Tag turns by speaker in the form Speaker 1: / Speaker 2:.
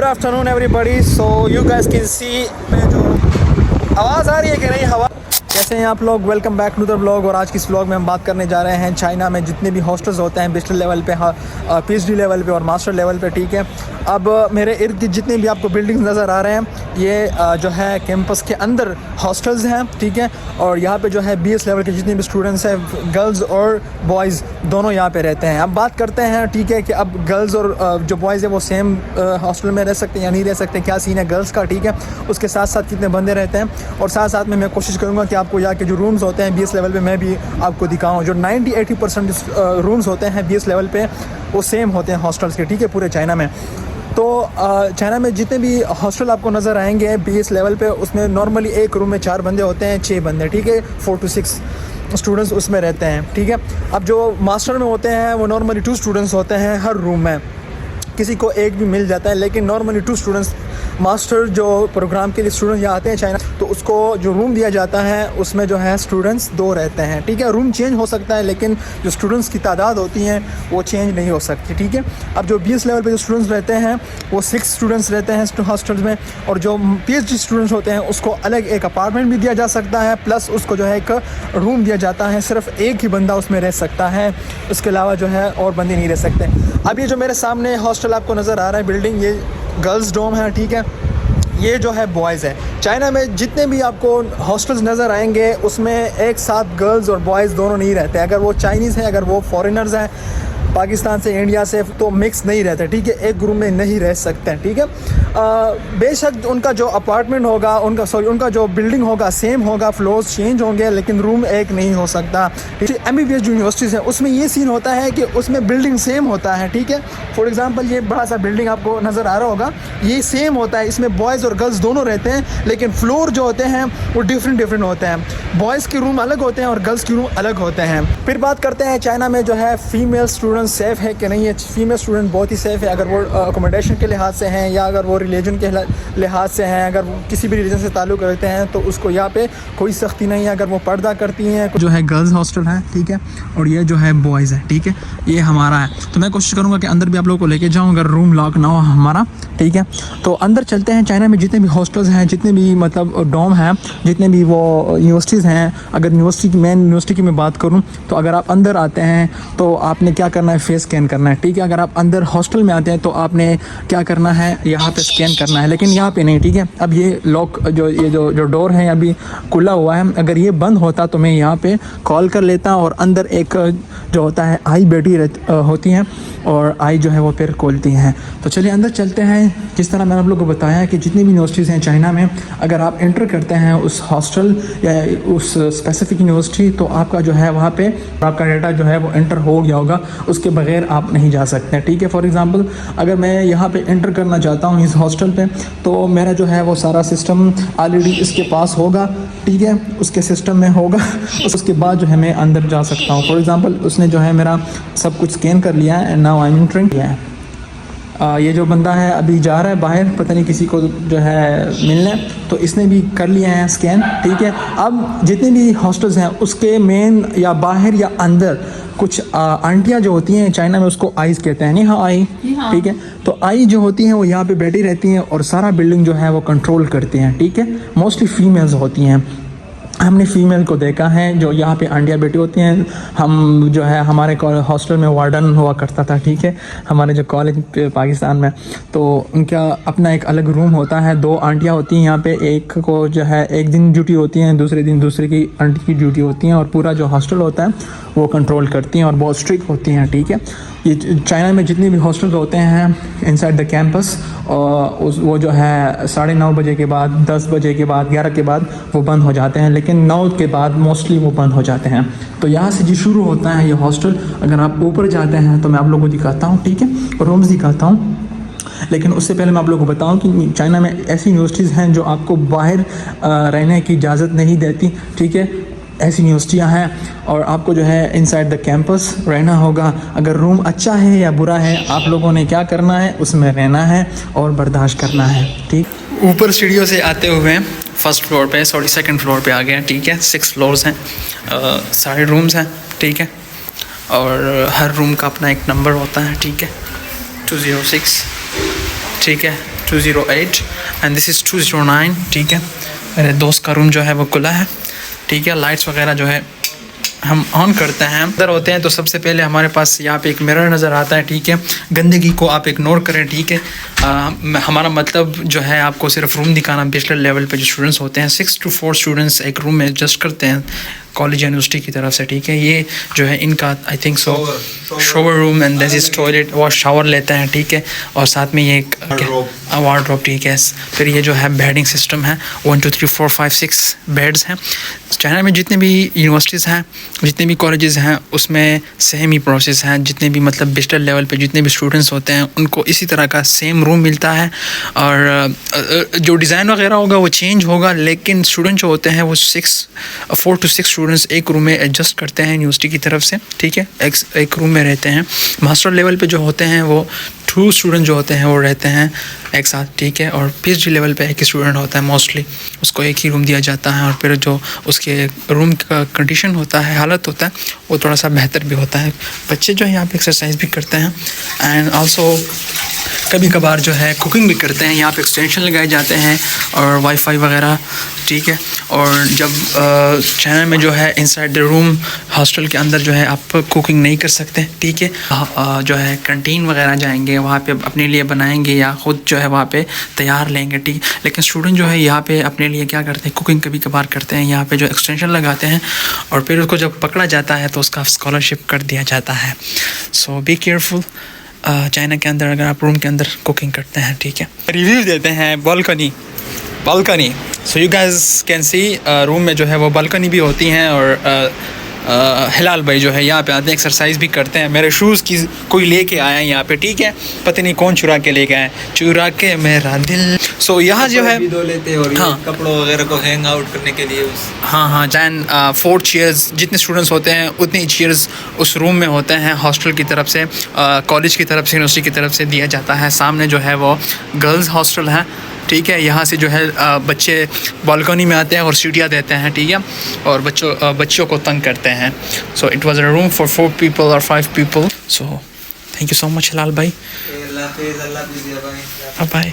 Speaker 1: Good afternoon everybody. So you guys can सी मैं जो आवाज़ आ रही है कि नहीं हवा, कैसे हैं आप लोग? Welcome back to the blog. और आज की इस ब्लॉग में हम बात करने जा रहे हैं चाइना में जितने भी हॉस्टल्स होते हैं बैचलर लेवल पे, पीएचडी लेवल पे और मास्टर लेवल पे, ठीक है। अब मेरे इर्द गिर्द जितने भी आपको बिल्डिंग्स नज़र आ रहे हैं ये जो है कैंपस के अंदर हॉस्टल्स हैं, ठीक है। और यहाँ पे जो है बीएस लेवल के जितने भी स्टूडेंट्स हैं, गर्ल्स और बॉयज़ दोनों यहाँ पे रहते हैं। अब बात करते हैं, ठीक है, कि अब गर्ल्स और जो बॉयज़ है वो सेम हॉस्टल में रह सकते हैं या नहीं रह सकते, क्या सीन है गर्ल्स का, ठीक है। उसके साथ साथ कितने बंदे रहते हैं, और साथ साथ में मैं कोशिश करूँगा कि आपको यहाँ के जो रूम्स होते हैं बीएस लेवल पे मैं भी आपको दिखाऊँ। जो 90-80% रूम्स होते हैं बीएस लेवल पे वो सेम होते हैं हॉस्टल्स के, ठीक है, पूरे चाइना में। तो चाइना में जितने भी हॉस्टल आपको नज़र आएंगे बीएस लेवल पे उसमें नॉर्मली एक रूम में 4 बंदे होते हैं, 6 बंदे, ठीक है, 4 to 6 स्टूडेंट्स उसमें रहते हैं, ठीक है। अब जो मास्टर में होते हैं वो नॉर्मली 2 स्टूडेंट्स होते हैं हर रूम में, किसी को एक भी मिल जाता है, लेकिन नॉर्मली 2 स्टूडेंट्स मास्टर जो प्रोग्राम के लिए स्टूडेंट्स यहाँ आते हैं चाइना, तो उसको जो रूम दिया जाता है उसमें जो है स्टूडेंट्स 2 रहते हैं, ठीक है। रूम चेंज हो सकता है लेकिन जो स्टूडेंट्स की तादाद होती हैं वो चेंज नहीं हो सकती, ठीक है। अब जो बीएस लेवल पे जो स्टूडेंट्स रहते हैं वो 6 स्टूडेंट्स रहते हैं हॉस्टल्स में, और जो पीएचडी स्टूडेंट्स होते हैं उसको अलग एक अपार्टमेंट भी दिया जा सकता है, प्लस उसको जो है एक रूम दिया जाता है, सिर्फ एक ही बंदा उसमें रह सकता है, उसके अलावा जो है और बंदे नहीं रह सकते। अब ये जो मेरे सामने हॉस्टल आपको नज़र आ रहा है बिल्डिंग, ये गर्ल्स डोम है, ठीक है। ये जो है बॉयज़ है। चाइना में जितने भी आपको हॉस्टल्स नज़र आएंगे उसमें एक साथ गर्ल्स और बॉयज़ दोनों नहीं रहते। अगर वो चाइनीज़ हैं, अगर वो फॉरेनर्स हैं पाकिस्तान से, इंडिया से, तो मिक्स नहीं रहते, ठीक है, एक रूम में नहीं रह सकते हैं, ठीक है। बेशक उनका जो अपार्टमेंट होगा, उनका जो बिल्डिंग होगा सेम होगा, फ्लोर्स चेंज होंगे, लेकिन रूम एक नहीं हो सकता, ठीक है। एमबीबीएस जो यूनिवर्सिटीज़ हैं उसमें ये सीन होता है कि उसमें बिल्डिंग सेम होता है, ठीक है। फॉर एग्जांपल ये बड़ा सा बिल्डिंग आपको नज़र आ रहा होगा, ये सेम होता है, इसमें बॉयज़ और गर्ल्स दोनों रहते हैं, लेकिन फ्लोर जो होते हैं वो डिफरेंट होते हैं। बॉयज़ के रूम अलग होते हैं और गर्ल्स के रूम अलग होते हैं। फिर बात करते हैं चाइना में जो है फ़ीमेल स्टूडेंट सेफ़ है कि नहीं है। फीमेल स्टूडेंट बहुत ही सेफ़ है, अगर वो अकोमोडेशन के लिहाज से हैं या अगर वो रिलीजन के लिहाज से हैं, अगर वो किसी भी रिलीजन से ताल्लुक़ रखते हैं तो उसको यहाँ पे कोई सख्ती नहीं है। अगर वो पर्दा करती हैं, जो है गर्ल्स हॉस्टल है, ठीक है, और ये जो है बॉयज़ है, ठीक है, ये हमारा है। तो मैं कोशिश करूँगा कि अंदर भी आप लोगों को लेके जाऊँ अगर रूम लॉक ना हो हमारा, ठीक है। तो अंदर चलते हैं। चाइना में जितने भी हॉस्टल्स हैं, जितने भी मतलब डॉम हैं, जितने भी वो यूनिवर्सिटीज़ हैं, अगर यूनिवर्सिटी की मेन यूनिवर्सिटी की मैं बात करूँ तो अगर आप अंदर आते हैं तो आपने क्या करना है, फेस स्कैन करना है, ठीक है। अगर आप अंदर हॉस्टल में आते हैं तो आपने क्या करना है, यहाँ पे स्कैन करना है, लेकिन यहाँ पे नहीं, ठीक है। अब ये लॉक जो डोर है अभी खुला हुआ है, अगर ये बंद होता तो मैं यहाँ पे कॉल कर लेता, और अंदर एक जो होता है आई बैठी होती हैं और आई जो है वो फिर खोलती हैं। तो चलिए अंदर चलते हैं। जिस तरह मैंने आप लोगों को बताया कि जितनी भी यूनिवर्सिटीज़ हैं चाइना में, अगर आप एंटर करते हैं उस हॉस्टल या उस स्पेसिफिक यूनिवर्सिटी तो आपका जो है वहाँ पे आपका डाटा जो है वो एंटर हो गया होगा, उसके बगैर आप नहीं जा सकते, ठीक है। फॉर एग्जांपल अगर मैं यहाँ पे एंटर करना चाहता हूँ इस हॉस्टल पे, तो मेरा जो है वो सारा सिस्टम ऑलरेडी इसके पास होगा, ठीक है, उसके सिस्टम में होगा, उसके बाद जो है मैं अंदर जा सकता हूँ। फॉर एग्जांपल उसने जो है मेरा सब कुछ स्कैन कर लिया है, and now I am entering किया है। ये जो बंदा है अभी जा रहा है बाहर, पता नहीं किसी को जो है मिलने, तो इसने भी कर लिया है स्कैन, ठीक है। अब जितने भी हॉस्टल्स हैं उसके मेन या बाहर या अंदर कुछ आंटियाँ जो होती हैं चाइना में उसको आइज कहते हैं, नहीं हाँ आई, ठीक है। तो आई जो होती हैं वो यहाँ पे बैठी रहती हैं और सारा बिल्डिंग जो है वो कंट्रोल करती हैं, ठीक है। मोस्टली फीमेल्स होती हैं, हमने फ़ीमेल को देखा है जो यहाँ पे आंटियाँ बैठी होती हैं। हम जो है हमारे हॉस्टल में वार्डन हुआ करता था, ठीक है, हमारे जो कॉलेज पाकिस्तान में, तो उनका अपना एक अलग रूम होता है। 2 आंटियाँ होती हैं यहाँ पे, एक को जो है एक दिन ड्यूटी होती है, दूसरे दिन दूसरे की आंटी की ड्यूटी होती हैं, और पूरा जो हॉस्टल होता है वो कंट्रोल करती हैं और बहुत स्ट्रिक्ट होती हैं, ठीक है। ये चाइना में जितने भी हॉस्टल्स होते हैं इनसाइड द कैंपस, वो जो है 9:30 बजे के बाद, 10 बजे के बाद, 11 के बाद वो बंद हो जाते हैं, लेकिन 9 के बाद मोस्टली वो बंद हो जाते हैं। तो यहाँ से जी शुरू होता है ये हॉस्टल। अगर आप ऊपर जाते हैं तो मैं आप लोगों को दिखाता हूँ, ठीक है, रूम्स दिखाता हूँ, लेकिन उससे पहले मैं आप लोगों को बताऊं कि चाइना में ऐसी यूनिवर्सिटीज़ हैं जो आपको बाहर रहने की इजाज़त नहीं देती, ठीक है। ऐसी यूनिवर्सिटियाँ हैं और आपको जो है इनसाइड द कैंपस रहना होगा। अगर रूम अच्छा है या बुरा है, आप लोगों ने क्या करना है, उसमें रहना है और बर्दाश्त करना है, ठीक। ऊपर सीढ़ियों से आते हुए फर्स्ट फ्लोर पे, सेकंड फ्लोर पे आ गए हैं, ठीक है। 6 फ्लोर्स हैं, सारे रूम्स हैं, ठीक है, और हर रूम का अपना एक नंबर होता है, ठीक है, 206, ठीक है। 208 एंड दिस इज़ 209, ठीक है। मेरे दोस्त का रूम जो है वो खुला है, ठीक है। लाइट्स वगैरह जो है हम ऑन करते हैं, अंदर होते हैं तो सबसे पहले हमारे पास यहाँ पे एक मिरर नज़र आता है, ठीक है। गंदगी को आप इग्नोर करें, ठीक है। हमारा मतलब जो है आपको सिर्फ रूम दिखाना। बैचलर लेवल पे जो स्टूडेंट्स होते हैं 6 to 4 स्टूडेंट्स एक रूम में एडजस्ट करते हैं कॉलेज यूनिवर्सिटी की तरफ से, ठीक है। ये जो है इनका I think so shower room and this is toilet, wash shower लेते हैं, ठीक है। और साथ में ये एक वार्डरोब, ठीक है। फिर ये जो है बेडिंग सिस्टम है, 1 2 3 4 5 6 बेड्स हैं। चाइना में जितने भी यूनिवर्सिटीज़ हैं, जितने भी कॉलेजेस हैं, उसमें सेम ही प्रोसेस है। जितने भी मतलब बैचलर लेवल पे जितने भी स्टूडेंट्स होते हैं उनको इसी तरह का सेम रूम मिलता है। और जो डिज़ाइन वगैरह होगा वो चेंज होगा, लेकिन स्टूडेंट जो होते हैं वो 4 to 6 स्टूडेंट्स एक रूम में एडजस्ट करते हैं यूनिवर्सिटी की तरफ से, ठीक है। एक रूम में रहते हैं। मास्टर लेवल पे जो होते हैं वो 2 स्टूडेंट जो होते हैं वो रहते हैं एक साथ, ठीक है। और PhD लेवल पे एक स्टूडेंट होता है मोस्टली, उसको एक ही रूम दिया जाता है। और फिर जो उसके रूम का कंडीशन होता है, हालत होता है, वो थोड़ा सा बेहतर भी होता है। बच्चे जो है यहाँ पे एक्सरसाइज भी करते हैं एंड आल्सो कभी कभार जो है कुकिंग भी करते हैं। यहाँ पे एक्सटेंशन लगाए जाते हैं और वाईफाई वगैरह, ठीक है। और जब चाइना में जो है इनसाइड द रूम हॉस्टल के अंदर जो है आप कुकिंग नहीं कर सकते, ठीक है। जो है कैंटीन वगैरह जाएंगे, वहाँ पे अपने लिए बनाएंगे या ख़ुद जो है वहाँ पे तैयार लेंगे, ठीक। लेकिन स्टूडेंट जो है यहाँ पे अपने लिए क्या करते हैं, कुकिंग कभी कभार करते हैं। यहाँ पे जो एक्सटेंशन लगाते हैं और फिर उसको जब पकड़ा जाता है तो उसका स्कॉलरशिप कर दिया जाता है। सो बी केयरफुल चाइना के अंदर अगर आप रूम के अंदर कुकिंग करते हैं, ठीक है। रिव्यू देते हैं balcony. So you guys can see room में जो है वो बालकनी भी होती हैं। और हिलाल भाई जो है यहाँ पे आते हैं, एक्सरसाइज भी करते हैं। मेरे शूज़ की कोई लेके आया है यहाँ पे, ठीक है। पता नहीं कौन चुरा के लेके आया, चुरा के मेरा दिल। सो यहाँ जो है
Speaker 2: दो लेते हैं और
Speaker 1: हाँ,
Speaker 2: कपड़ों वगैरह को हैंग आउट करने के लिए
Speaker 1: हाँ जैन 4 चेयर्स, जितने स्टूडेंट्स होते हैं उतनी चेयर्स उस रूम में होते हैं। हॉस्टल की तरफ से, कॉलेज की तरफ से, यूनिवर्सिटी की तरफ से दिया जाता है। सामने जो है वो गर्ल्स हॉस्टल है, ठीक है। यहाँ से जो है बच्चे बालकनी में आते हैं और सीढ़ियाँ देते हैं, ठीक है। और बच्चों को तंग करते हैं। So it was a room for 4 people और 5 people। So thank you so much Hilal भाई,
Speaker 2: अल्लाह हाफिज़, अल्लाह हाफिज़, बाय।
Speaker 1: बाय।